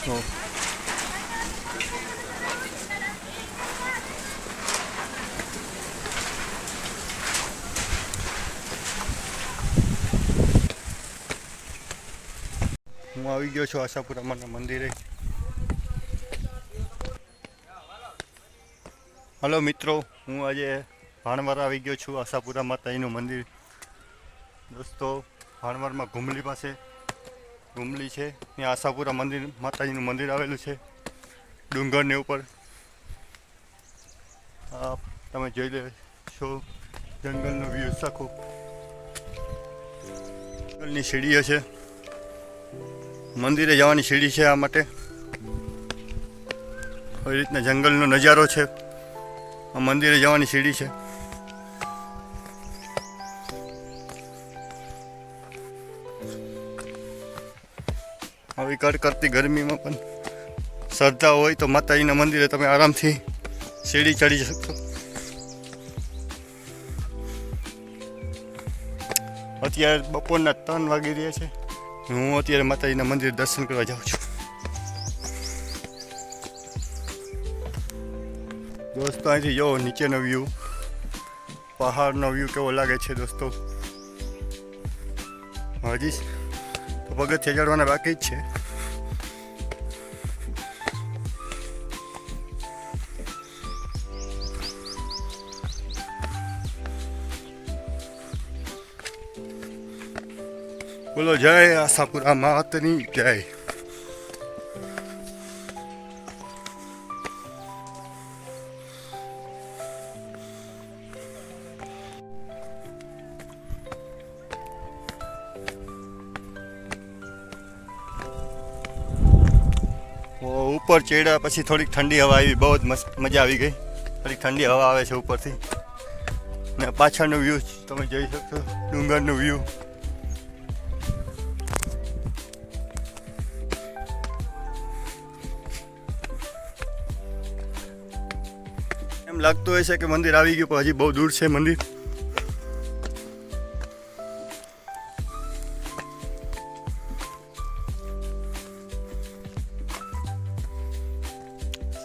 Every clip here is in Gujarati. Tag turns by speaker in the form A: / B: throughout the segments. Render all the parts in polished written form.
A: તો હું આવી ગયો છું આશાપુરામાના મંદિરે. હલો મિત્રો, હું આજે ભાણવર આવી ગયો છું આશાપુરા માતાજીનું મંદિર. દોસ્તો, ભાણવરમાં ઘુમલી પાસે ઘુમલી છે, ત્યાં આશાપુરા મંદિર માતાજીનું મંદિર આવેલું છે ડુંગરની ઉપર. આ તમે જોઈ લે છો જંગલનો વ્યૂ આખો. જંગલની સીડીઓ છે, મંદિરે જવાની સીડી છે. આ માટે આવી રીતના જંગલનો નજારો છે. આ મંદિરે જવાની સીડી છે. આવી કડકડતી ગરમીમાં પણ શ્રદ્ધા હોય તો માતાજીના મંદિરે તમે આરામથી સીડી ચડી શકશો. અત્યારે બપોરના 3 વાગી રહ્યા છે. હું અત્યારે માતાજીના મંદિર દર્શન કરવા જાઉં છું. દોસ્તો, અહીંથી જો નીચેનો વ્યૂ, પહાડનો વ્યૂ કેવો લાગે છે દોસ્તો. હજી તો પગથિયા ચડવાના બાકી જ છે. બોલો જય આશાપુરા માતની જય. ઉપર ચડ્યા પછી થોડીક ઠંડી હવા આવી, બહુ જ મસ્ત મજા આવી ગઈ. થોડીક ઠંડી હવા આવે છે ઉપરથી. ને પાછળનો વ્યૂ તમે જોઈ શકશો, ડુંગરનો વ્યૂ. એમ લાગતું હોય છે કે મંદિર આવી ગયું, પણ હજી બહુ દૂર છે મંદિર.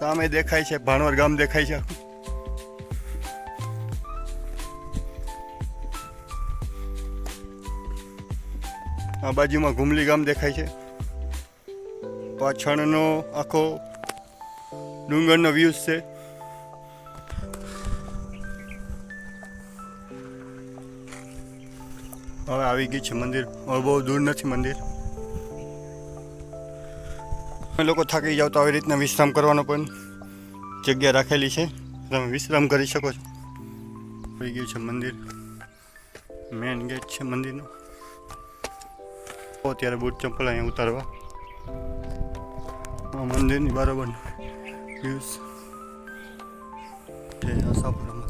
A: સામે દેખાય છે ભાણવર ગામ દેખાય છે. આ બાજુમાં ઘુમલી ગામ દેખાય છે. પાછળનો આખો ડુંગરનો વ્યૂ છે. હવે આવી ગઈ છે મંદિર. હવે બહુ દૂર નથી મંદિર. લોકો થાકી જાવ તો આવી રીતના વિશ્રામ કરવાનો પણ જગ્યા રાખેલી છે, તમે વિશ્રામ કરી શકો છો. આવી ગયું છે મંદિર, મેન ગેટ છે મંદિરનો. અત્યારે બૂટ ચંપલ અહીંયા ઉતારવા. મંદિરની બરાબર વ્યૂઝ છે આશાપુરા.